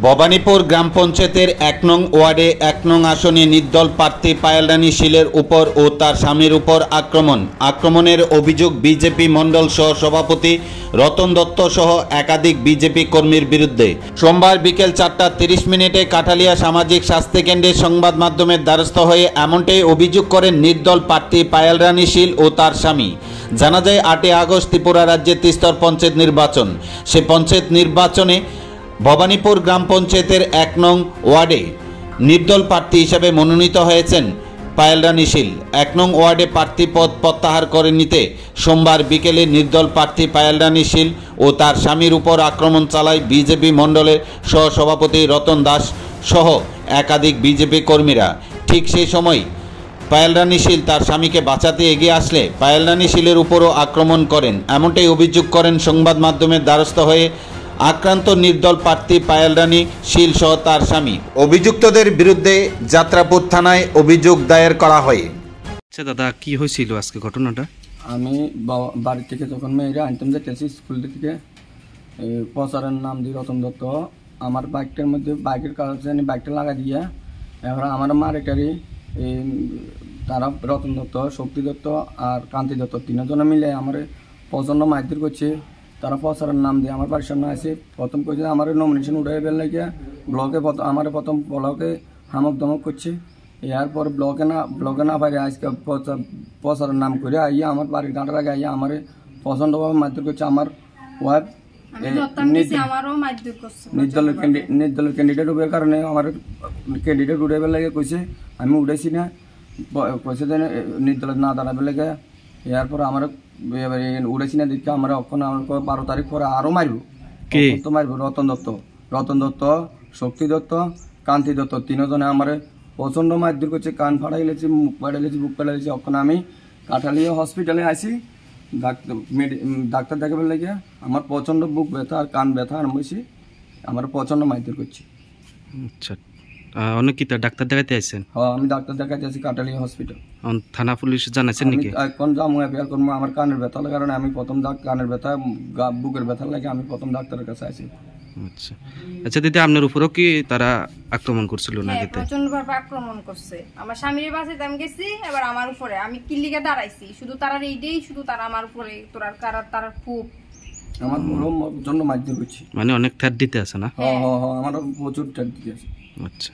ভবানীপুর গ্রাম পঞ্চায়েতের ১ নং ওয়ার্ডে ১ নং আসনে নির্দল প্রার্থী পায়েল রানী শীলের উপর ও তার স্বামীর উপর আক্রমণের অভিযোগ বিজেপি মণ্ডল সহ সভাপতি রতন দত্ত সহ একাধিক বিজেপি কর্মীর বিরুদ্ধে। সোমবার বিকেল ৪টা ৩০ কাঠালিয়া সামাজিক স্বাস্থ্য কেন্দ্রে সংবাদ মাধ্যমের দ্বারস্থ হয়ে এমনটাই অভিযোগ করেন নির্দল প্রার্থী পায়েল রানী শীল ও তার স্বামী। জানা যায় ৮ আগস্ট ত্রিপুরা রাজ্যের ত্রিস্তর পঞ্চায়েত নির্বাচন। সে পঞ্চায়েত নির্বাচনে ভবানীপুর গ্রাম পঞ্চায়েতের ১ নং ওয়ার্ডে নির্দল প্রার্থী হিসেবে মনোনীত হয়েছেন পায়েল রানী শীল। ১ নং ওয়ার্ডে প্রার্থী পদ প্রত্যাহার করে নিতে সোমবার বিকেলে নির্দল প্রার্থী পায়েল রানী শীল ও তার স্বামীর উপর আক্রমণ চালায় বিজেপি মণ্ডলের সহসভাপতি রতন দাস সহ একাধিক বিজেপি কর্মীরা। ঠিক সেই সময় পায়েল রানী শীল তার স্বামীকে বাঁচাতে এগিয়ে আসলে পায়েল রানী শীলের উপরও আক্রমণ করেন। এমনটাই অভিযোগ করেন সংবাদ মাধ্যমের দ্বারস্থ হয়ে আক্রান্ত নির্দল প্রার্থী পায়েল রানী শীল সহ তার স্বামী। অভিযুক্তদের বিরুদ্ধে যাত্রাপুর থানায় অভিযোগ দায়ের করা হয়। আচ্ছা দাদা, কি হয়েছিল আজকে ঘটনাটা? আমি বাড়ি থেকে যখন মেয়েরা আনতাম যেতেছি স্কুল থেকে, প্রচারের নাম দিয়ে রতন দত্ত আমার বাইকটার মধ্যে বাইকের কাগজে বাইকটা লাগা দিয়ে এবার আমার মারেটারি তারা রতন দত্ত, শক্তি দত্ত আর কান্তি দত্ত তিনজনে মিলে আমার প্রচণ্ড মারধর করছে। তারা প্রচারের নাম দিয়ে আমার বাড়ির সামনে আসে। প্রথম করছে আমার নমিনেশন উঠাই ফেললে গিয়ে ব্লকে আমার প্রথম ব্লকে হামক দমক করছে। এরপর ব্লকে না পারে আজকে প্রচারের নাম করে আইয়া আমার বাড়ির গাঁটার আগে আইয়া আমার প্রচণ্ডভাবে মারধর করছে। আমার ওয়াইফ নির্দলের ক্যান্ডিডেট উঠের কারণে আমার ক্যান্ডিডেট উঠে ফেলে কইছে আমি উঠেছি না, কইছে যে নির্দলের না দাঁড়াবে লেগে। এরপর আমার উড়েছি না দেখে আমরা ওখানে ১২ তারিখ পরে আরও মারবো রতন দত্ত, শক্তি দত্ত, কান্তি দত্ত তিনজনে আমার প্রচণ্ড মারধর করছে। কান ফাটাই লেছি, মুখ ফাটাই লেছি, বুক ফাটাই লেছি। ওখানে আমি কাঠালিয়া হসপিটালে আসি ডাক্তার দেখাবে লেগে। আমার প্রচণ্ড বুক ব্যথা আর কান ব্যথা আরম্ভ হয়েছি, আমার প্রচণ্ড মারধর করছি। আচ্ছা, অনেক কি ডাক্তার দেখাতে আসছেন? হ্যাঁ, আমি ডাক্তার দেখাতে আসি কাঠালিয়া হসপিটাল। থানা পুলিশ জানাচ্ছেন নাকি? এখন যাবো এফআইআর করবো। আমার কানের ব্যথার কারণে আমি প্রথম কানের ব্যথা বুকের ব্যথার লাগে আমি প্রথম ডাক্তারের কাছে আসি। আচ্ছা আচ্ছা দিদি, আপনার উপরও কি তারা আক্রমণ করছিল না? প্রচন্ডভাবে আক্রমণ করছে। আমার স্বামীর বাসায় আমি গেছি, এবার আমার উপরে আমি কিল্লিকে দাঁড়াইছি, শুধু তারা এইটাই, শুধু তারা আমার উপরে তারা খুব আমার জন্য মারধর করছে। মানে অনেক ঠাট দিতে আছে না? হ্যাঁ হ্যাঁ হ্যাঁ, আমার প্রচুর ঠাট দিতে আছে। আচ্ছা।